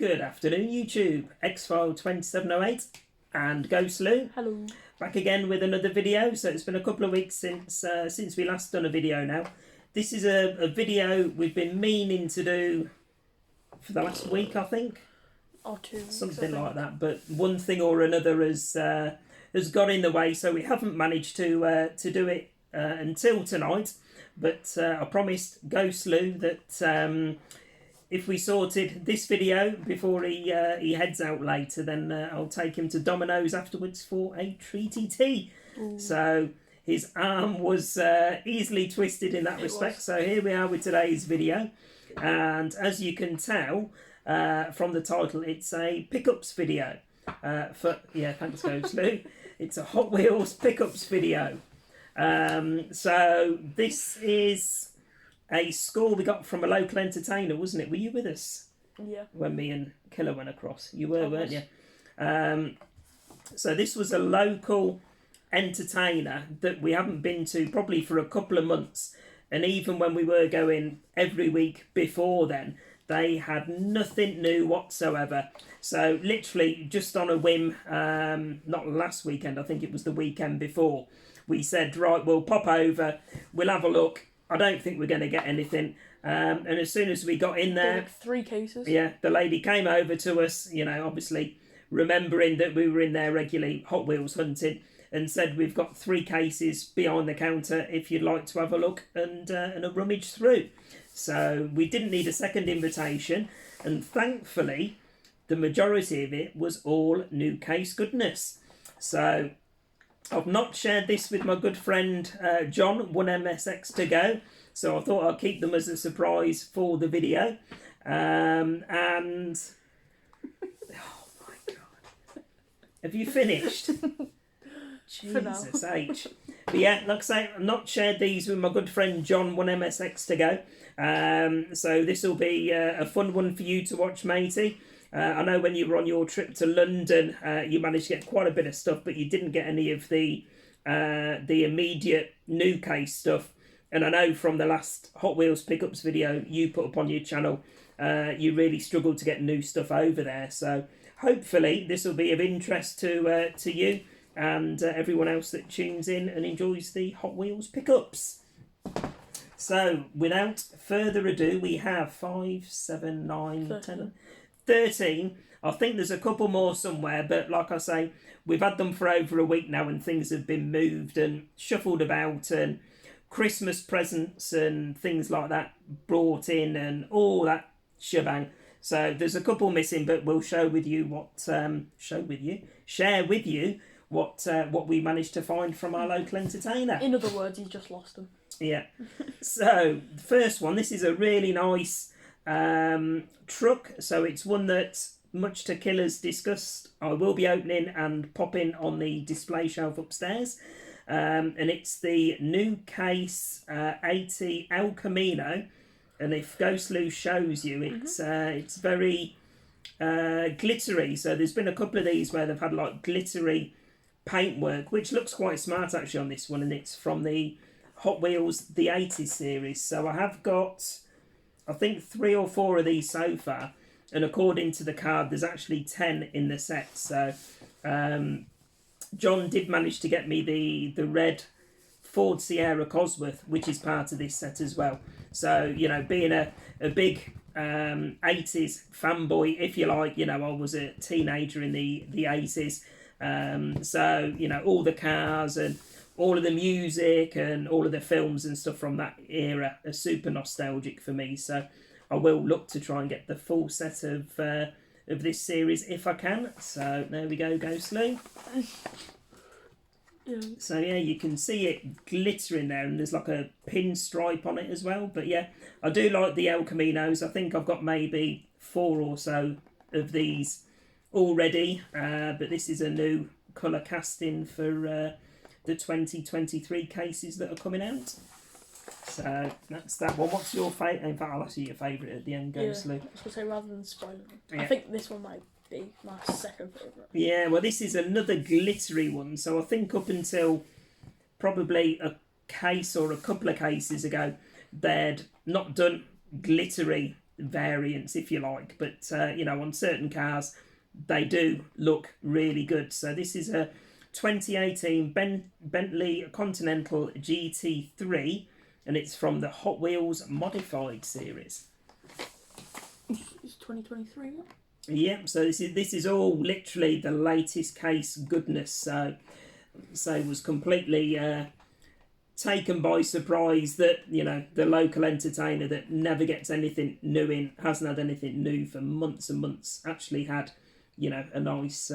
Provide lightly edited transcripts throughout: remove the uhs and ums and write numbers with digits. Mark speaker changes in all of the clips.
Speaker 1: Good afternoon, YouTube. X-File 2708 and GhostLew.
Speaker 2: Hello.
Speaker 1: Back again with another video. So it's been a couple of weeks since we last done a video now. This is a video we've been meaning to do for the last week, I think.
Speaker 2: Or 2 weeks,
Speaker 1: something like that. But one thing or another has got in the way, so we haven't managed to do it until tonight. But I promised GhostLew that if we sorted this video before he heads out later, then I'll take him to Domino's afterwards for a treaty tea. Ooh. So his arm was easily twisted in that respect. So here we are with today's video, and as you can tell from the title, it's a pickups video. Thanks GhostLew. It's a Hot Wheels pickups video. So this is a score we got from a local entertainer, wasn't it? Were you with us?
Speaker 2: Yeah.
Speaker 1: When me and Killer went across. You were, weren't you? So this was a local entertainer that we haven't been to probably for a couple of months. And even when we were going every week before then, they had nothing new whatsoever. So literally just on a whim, not last weekend, I think it was the weekend before, we said, right, we'll pop over, we'll have a look. I don't think we're going to get anything. And as soon as we got in there...
Speaker 2: Like 3 cases.
Speaker 1: Yeah, the lady came over to us, you know, obviously remembering that we were in there regularly Hot Wheels hunting, and said, we've got 3 cases behind the counter if you'd like to have a look and a rummage through. So we didn't need a second invitation, and thankfully the majority of it was all new case goodness. So I've not shared this with my good friend John, 1MSX to go, so I thought I'd keep them as a surprise for the video. And oh my god, have you finished? Jesus H. But yeah, like I say, I've not shared these with my good friend John, 1MSX to go. So this will be a fun one for you to watch, matey. I know when you were on your trip to London, you managed to get quite a bit of stuff, but you didn't get any of the immediate new case stuff. And I know from the last Hot Wheels pickups video you put up on your channel, you really struggled to get new stuff over there. So hopefully this will be of interest to you and everyone else that tunes in and enjoys the Hot Wheels pickups. So without further ado, we have 5, 7, 9, 10... 13. I think there's a couple more somewhere, but like I say, we've had them for over a week now and things have been moved and shuffled about and Christmas presents and things like that brought in and all that shebang. So there's a couple missing, but we'll share with you what we managed to find from our local entertainer.
Speaker 2: In other words, he's just lost them.
Speaker 1: Yeah. So the first one, this is a really nice truck, so it's one that, much to Killer's disgust, I will be opening and popping on the display shelf upstairs, and it's the new case 80 El Camino, and if GhostLew shows you, it's very glittery. So there's been a couple of these where they've had like glittery paintwork, which looks quite smart actually on this one, and it's from the Hot Wheels the 80s series. So I have got, I think, 3 or 4 of these so far, and according to the card there's actually 10 in the set. So John did manage to get me the red Ford Sierra Cosworth, which is part of this set as well. So, you know, being a big 80s fanboy, if you like, you know, I was a teenager in the 80s, so, you know, all the cars and all of the music and all of the films and stuff from that era are super nostalgic for me. So I will look to try and get the full set of this series if I can. So there we go, GhostLew. Yeah. So yeah, you can see it glittering there, and there's like a pinstripe on it as well. But yeah, I do like the El Caminos. I think I've got maybe 4 or so of these already. But this is a new colour casting for the 2023 cases that are coming out. So that's that one. What's your favourite? In fact, I'll ask you your favourite at the end, GhostLew.
Speaker 2: Yeah, I was going to say, rather than spoiling them. Yeah. I think this one might be my second favourite.
Speaker 1: Yeah, well, this is another glittery one. So I think up until probably a case or a couple of cases ago, they'd not done glittery variants, if you like. But, you know, on certain cars, they do look really good. So this is a 2018 Bentley Continental GT3, and it's from the Hot Wheels Modified series.
Speaker 2: It's 2023.
Speaker 1: Yeah, so this is all literally the latest case goodness. So was completely taken by surprise that, you know, the local entertainer that never gets anything new in, hasn't had anything new for months and months, actually had, you know, a nice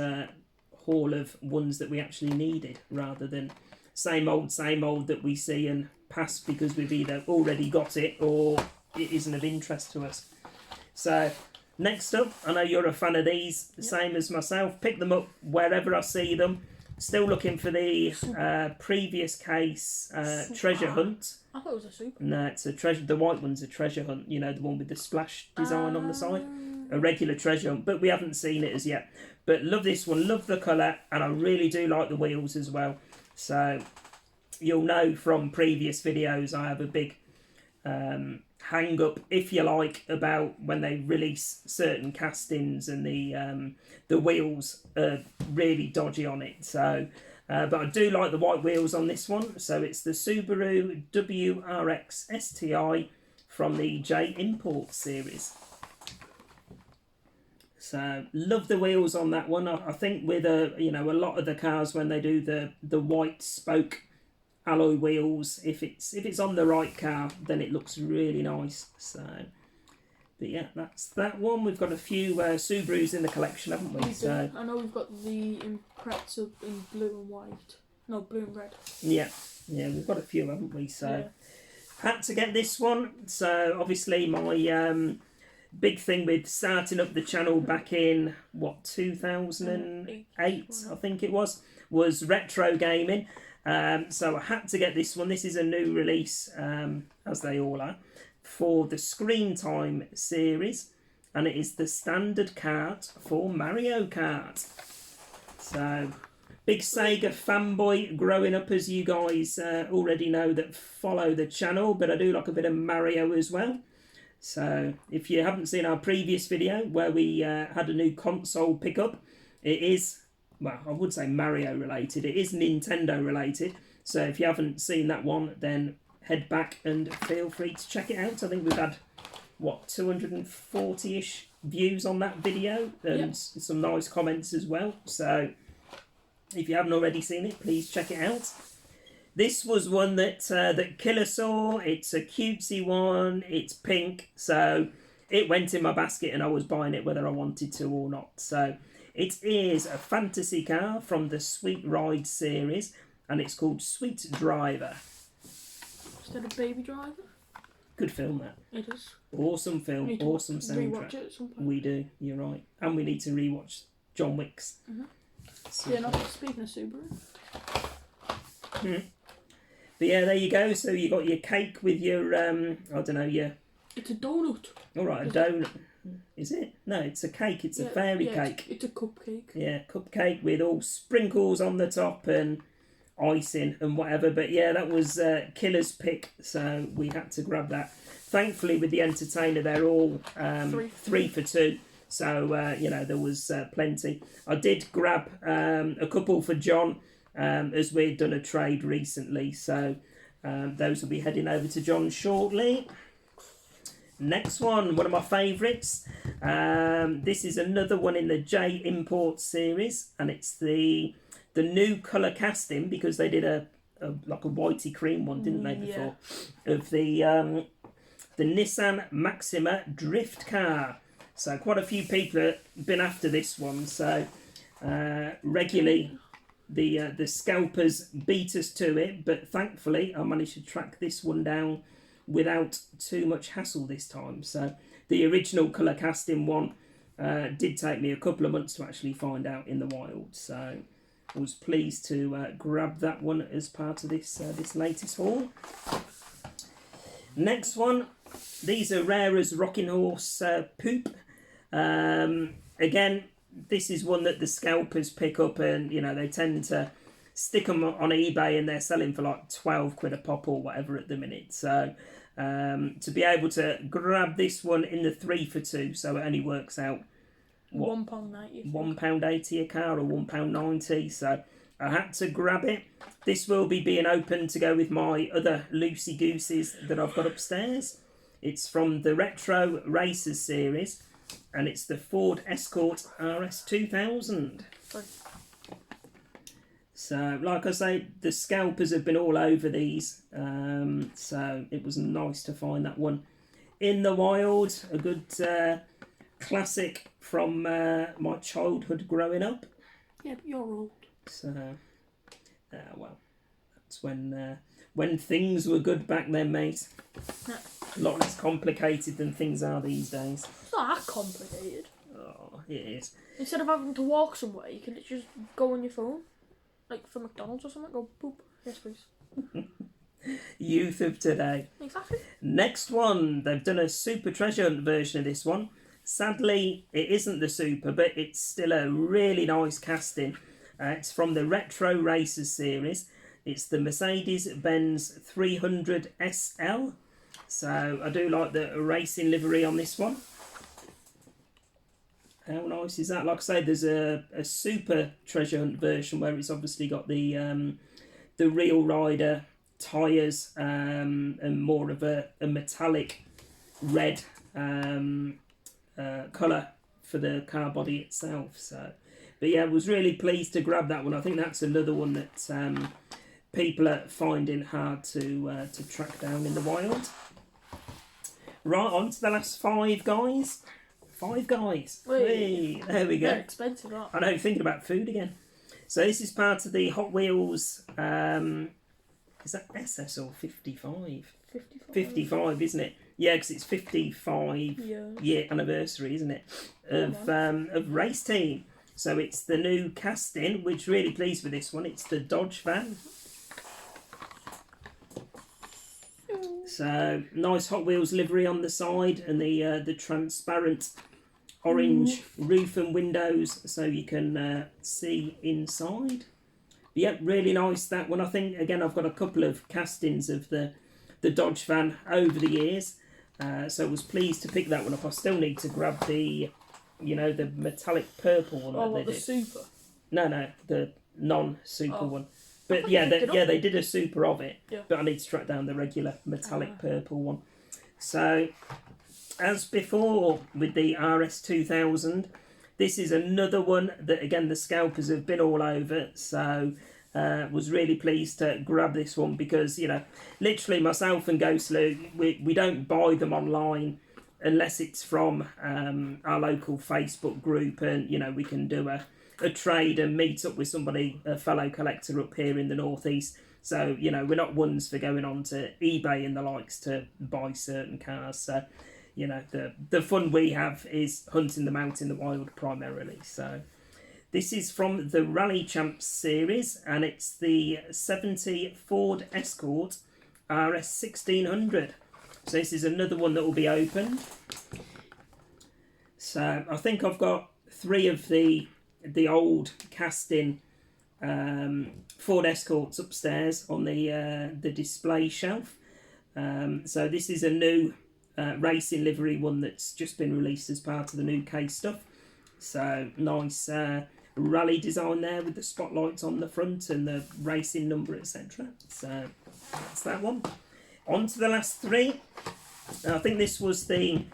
Speaker 1: haul of ones that we actually needed, rather than same old that we see and pass because we've either already got it or it isn't of interest to us. So next up, I know you're a fan of these, the same as myself. Pick them up wherever I see them. Still looking for the previous case treasure hunt.
Speaker 2: I thought it was a super.
Speaker 1: No, it's a treasure. The white one's a treasure hunt. You know, the one with the splash design on the side. A regular treasure hunt, but we haven't seen it as yet. But love this one, love the colour, and I really do like the wheels as well. So you'll know from previous videos I have a big hang up, if you like, about when they release certain castings and the wheels are really dodgy on it. So but I do like the white wheels on this one. So it's the Subaru WRX STI from the J Import series. So love the wheels on that one. I think with a lot of the cars, when they do the white spoke alloy wheels, if it's on the right car, then it looks really nice. So, but yeah, that's that one. We've got a few Subarus in the collection, haven't we? So
Speaker 2: I know we've got the Impreza in blue and white. No, blue and red.
Speaker 1: Yeah, we've got a few, haven't we? So
Speaker 2: yeah.
Speaker 1: Had to get this one. So obviously my big thing with starting up the channel back in 2008, I think it was retro gaming. So I had to get this one. This is a new release, as they all are, for the Screen Time series, and it is the standard cart for Mario Kart. So big Sega fanboy growing up, as you guys already know that follow the channel, but I do like a bit of Mario as well. So if you haven't seen our previous video where we had a new console pickup, it is, well, I would say Mario related. It is Nintendo related. So if you haven't seen that one, then head back and feel free to check it out. I think we've had, 240-ish views on that video, and some nice comments as well. So if you haven't already seen it, please check it out. This was one that Killer saw. It's a cutesy one. It's pink, so it went in my basket and I was buying it whether I wanted to or not. So it is a fantasy car from the Sweet Ride series, and it's called Sweet Driver.
Speaker 2: Is that a Baby Driver?
Speaker 1: Good film, that.
Speaker 2: It is.
Speaker 1: Awesome film, awesome soundtrack.
Speaker 2: Rewatch it at some point.
Speaker 1: We do, you're right. And we need to rewatch John Wick's.
Speaker 2: Yeah, not speaking of Subaru.
Speaker 1: But yeah, there you go. So you got your cake with your, I don't know, your...
Speaker 2: It's a donut.
Speaker 1: All right, a donut. Is it? No, it's a cake. It's a fairy cake.
Speaker 2: It's a cupcake.
Speaker 1: Yeah, cupcake with all sprinkles on the top and icing and whatever. But yeah, that was Killer's pick, so we had to grab that. Thankfully, with the entertainer, they're all 3 for 2. So, there was plenty. I did grab a couple for John, as we'd done a trade recently. So those will be heading over to John shortly. Next one of my favourites. This is another one in the J Import series, and it's the new colour casting, because they did a whitey cream one, didn't they, before, of the Nissan Maxima drift car. So quite a few people have been after this one. So regularly the scalpers beat us to it, but thankfully I managed to track this one down without too much hassle this time. So the original colour casting one did take me a couple of months to actually find out in the wild. So I was pleased to grab that one as part of this latest haul. Next one, these are rare as Rocking Horse poop. Again, this is one that the scalpers pick up, and they tend to stick them on eBay, and they're selling for like 12 quid a pop or whatever at the minute. So to be able to grab this one in the 3 for 2, so it only works out what,
Speaker 2: £1.90.
Speaker 1: £1.80 a car or £1.90. So I had to grab it. This will be being opened to go with my other loosey gooses that I've got upstairs. It's from the Retro Racers series, and it's the Ford Escort RS 2000. So, like I say, the scalpers have been all over these, so it was nice to find that one in the wild. A good classic from my childhood growing up.
Speaker 2: Yeah, but you're old.
Speaker 1: So, well, that's when things were good back then, mate.
Speaker 2: No.
Speaker 1: A lot less complicated than things are these days.
Speaker 2: It's not that complicated.
Speaker 1: Oh, it is.
Speaker 2: Instead of having to walk somewhere, you can just go on your phone. Like for McDonald's or something, go boop. Yes, please.
Speaker 1: Youth of today.
Speaker 2: Exactly.
Speaker 1: Next one, they've done a Super Treasure Hunt version of this one. Sadly, it isn't the Super, but it's still a really nice casting. It's from the Retro Racers series. It's the Mercedes-Benz 300 SL. So I do like the racing livery on this one. How nice is that? Like I say, there's a Super Treasure Hunt version where it's obviously got the Real Rider tyres and more of a metallic red colour for the car body itself. So, but yeah, I was really pleased to grab that one. I think that's another one that people are finding hard to track down in the wild. Right, on to the last 5 guys. 5 guys. Hey, there we go.
Speaker 2: They're expensive, aren't they?
Speaker 1: I know, thinking about food again. So this is part of the Hot Wheels, is that SS or 55?
Speaker 2: 55.
Speaker 1: 55, isn't it? Yeah, because it's 55 year anniversary, isn't it, of Race Team. So it's the new casting, which really pleased with this one. It's the Dodge van. So nice Hot Wheels livery on the side, and the transparent orange roof and windows, so you can see inside. Yep, really nice, that one. I think again I've got a couple of castings of the Dodge van over the years, so I was pleased to pick that one up. I still need to grab the the metallic purple one.
Speaker 2: Oh,
Speaker 1: that
Speaker 2: what,
Speaker 1: they
Speaker 2: the
Speaker 1: did.
Speaker 2: Super?
Speaker 1: No, the non-super one.
Speaker 2: I
Speaker 1: But
Speaker 2: thought
Speaker 1: yeah,
Speaker 2: you picked it up.
Speaker 1: they did a super of it.
Speaker 2: Yeah.
Speaker 1: But I need to track down the regular metallic purple one. So, as before with the RS 2000, this is another one that again the scalpers have been all over. So, was really pleased to grab this one because literally myself and GhostLew, we don't buy them online unless it's from our local Facebook group, and we can do a trade and meet up with somebody, a fellow collector up here in the northeast. So we're not ones for going on to eBay and the likes to buy certain cars. So the fun we have is hunting them out in the wild primarily. So this is from the Rally Champs series, and it's the 70 Ford Escort RS 1600. So this is another one that will be opened. So I think I've got 3 of the old casting Ford Escorts upstairs on the display shelf. So this is a new racing livery one that's just been released as part of the new case stuff. So nice rally design there with the spotlights on the front and the racing number, etc. So that's that one. On to the last 3. I think this was the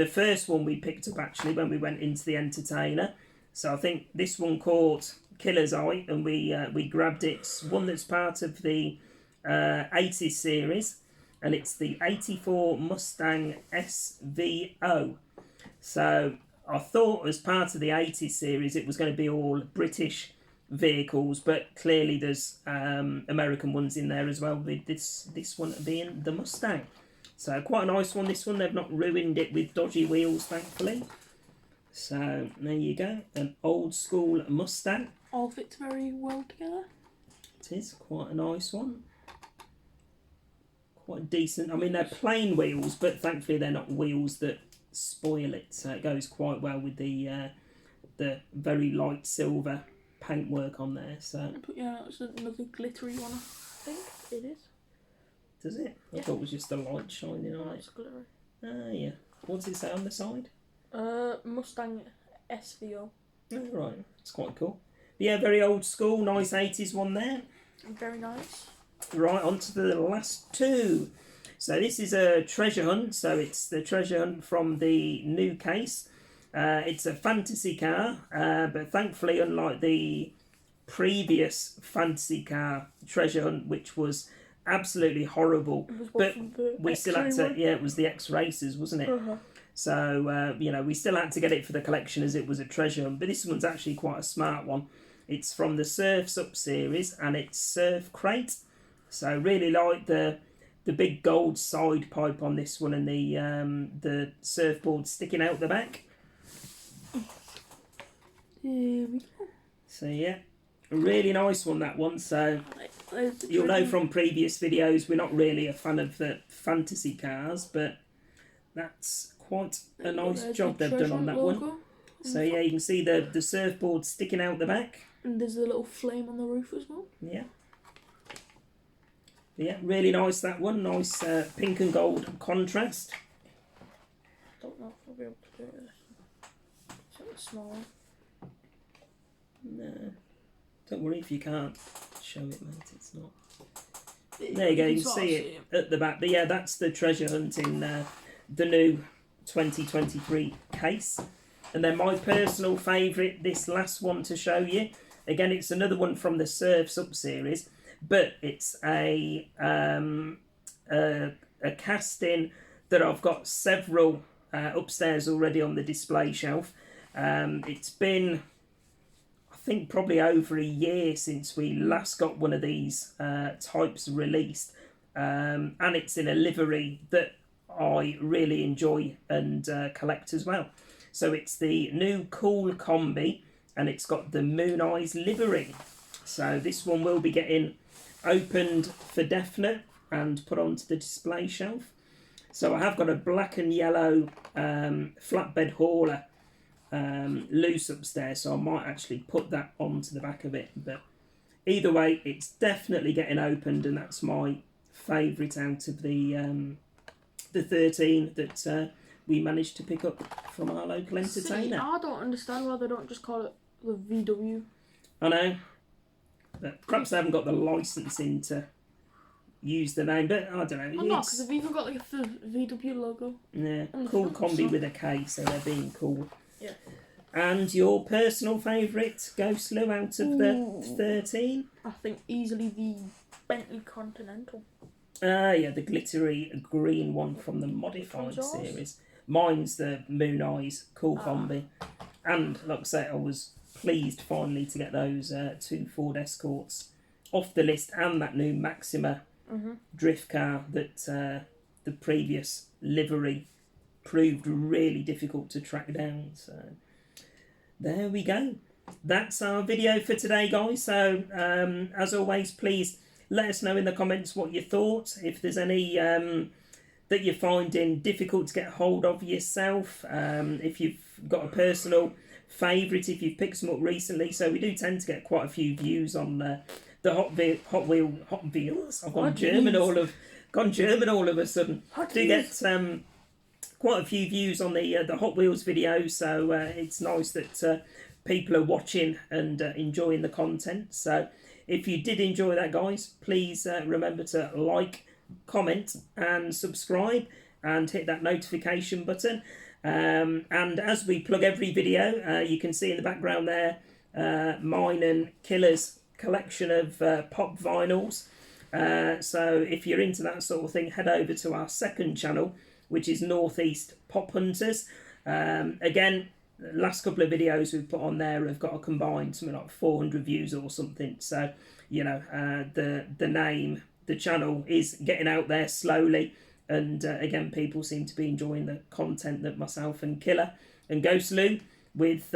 Speaker 1: first one we picked up actually when we went into the Entertainer. So I think this one caught Killer's eye, and we grabbed it. It's one that's part of the 80s series, and it's the 84 Mustang SVO. So I thought as part of the 80s series it was going to be all British vehicles, but clearly there's American ones in there as well, with this one being the Mustang. So quite a nice one, this one. They've not ruined it with dodgy wheels, thankfully. So there you go, an old school Mustang.
Speaker 2: All fits very well together.
Speaker 1: It is quite a nice one. Quite decent. I mean, they're plain wheels, but thankfully they're not wheels that spoil it. So it goes quite well with the very light silver paintwork on there. So
Speaker 2: Yeah, it's another glittery one, I think it is.
Speaker 1: Does it? I
Speaker 2: Yeah.
Speaker 1: thought it was just the light shining on it.
Speaker 2: It's glittery.
Speaker 1: Ah, yeah. What's it say on the side?
Speaker 2: Mustang SVO.
Speaker 1: Oh, right, it's quite cool. But yeah, very old school, nice 80s one there.
Speaker 2: Very nice.
Speaker 1: Right, on to the last two. So this is a treasure hunt. So it's the treasure hunt from the new case. It's a fantasy car, but thankfully, unlike the previous fantasy car treasure hunt, which was absolutely horrible,
Speaker 2: It was
Speaker 1: but
Speaker 2: from the
Speaker 1: we still had
Speaker 2: X-ray
Speaker 1: to.
Speaker 2: one.
Speaker 1: Yeah, it was the X Racers, wasn't it?
Speaker 2: Uh-huh.
Speaker 1: So we still had to get it for the collection as it was a treasure hunt. But this one's actually quite a smart one. It's from the Surf's Up series, and it's Surf Crate. So really like the big gold side pipe on this one, and the surfboard sticking out the back.
Speaker 2: Here we go.
Speaker 1: So yeah, a really nice one, that one. So you'll know from previous videos we're not really a fan of the fantasy cars, but that's quite a nice job they've done on that one. So yeah, you can see the surfboard sticking out the back.
Speaker 2: And there's a little flame on the roof as well.
Speaker 1: Yeah. Yeah, really nice, that one. Nice pink and gold contrast.
Speaker 2: Don't know if I'll be able to do this. It's a small one.
Speaker 1: No. Don't worry if you can't show it, mate. It's not. There you go, you can see it at the back. But yeah, that's the treasure hunt in the new 2023 case. And then my personal favourite, this last one to show you. Again, it's another one from the Surf's Up series, but it's a casting that I've got several upstairs already on the display shelf. It's been, I think, probably over a year since we last got one of these types released, and it's in a livery that I really enjoy and collect as well. So it's the new Cool Combi, and it's got the Moon Eyes livery. So this one will be getting opened for definite and put onto the display shelf. So I have got a black and yellow flatbed hauler loose upstairs, so I might actually put that onto the back of it. But either way, it's definitely getting opened, and that's my favourite out of the 13 that we managed to pick up from our local entertainer.
Speaker 2: See, I don't understand why they don't just call it the VW.
Speaker 1: I know, but perhaps they haven't got the licensing to use the name, but I don't know.
Speaker 2: Well, not because they've even got like the VW logo.
Speaker 1: Yeah,
Speaker 2: on the
Speaker 1: Cool
Speaker 2: front,
Speaker 1: Combi
Speaker 2: so-
Speaker 1: with a K, so they're being cool.
Speaker 2: Yeah.
Speaker 1: And your personal favourite GhostLew out of the
Speaker 2: Ooh.
Speaker 1: 13?
Speaker 2: I think easily the Bentley Continental.
Speaker 1: Yeah, the glittery green one from the Modified
Speaker 2: one's yours?
Speaker 1: series. Mine's the Moon Eyes Cool Combi. And like I say, I was pleased finally to get those two Ford Escorts off the list, and that new Maxima drift car that the previous livery proved really difficult to track down. So there we go. That's our video for today, guys. So as always, please let us know in the comments what you thought. If there's any that you're finding difficult to get hold of yourself, if you've got a personal favourite, if you've picked some up recently. So we do tend to get quite a few views on the Hot Wheels. I've gone German all of a sudden. Do get quite a few views on the Hot Wheels videos, so it's nice that people are watching and enjoying the content. So if you did enjoy that, guys, please remember to like, comment and subscribe, and hit that notification button. And as we plug every video, you can see in the background there mine and Killer's collection of pop vinyls. So if you're into that sort of thing, head over to our second channel, which is Northeast Pop Hunters. Again, the last couple of videos we've put on there have got a combined something like 400 views or something. So, you know, the name, the channel is getting out there slowly. And again, people seem to be enjoying the content that myself and Killer and GhostLew, with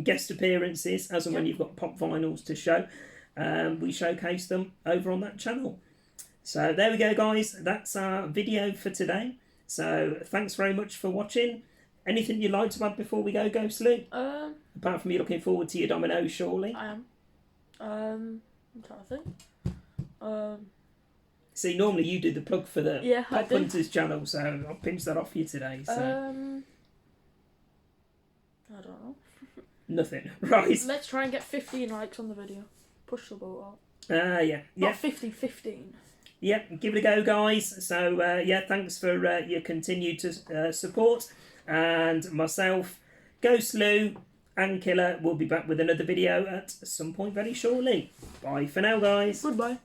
Speaker 1: guest appearances as and when you've got pop vinyls to show, we showcase them over on that channel. So there we go, guys. That's our video for today. So thanks very much for watching. Anything you'd like to add before we go, GhostLew? Apart from you looking forward to your dominoes, surely.
Speaker 2: I am. I'm trying to think.
Speaker 1: See, normally you do the plug for the
Speaker 2: Yeah, I
Speaker 1: Pop
Speaker 2: do.
Speaker 1: Hunters channel, so I'll pinch that off you today. So
Speaker 2: I don't know.
Speaker 1: nothing. Right.
Speaker 2: Let's try and get 15 likes on the video. Push the boat out.
Speaker 1: Yeah.
Speaker 2: Not 50, 15.
Speaker 1: Yep, give it a go, guys. So, thanks for your continued support. And myself, GhostLew, and Killer will be back with another video at some point very shortly. Bye for now, guys.
Speaker 2: Goodbye.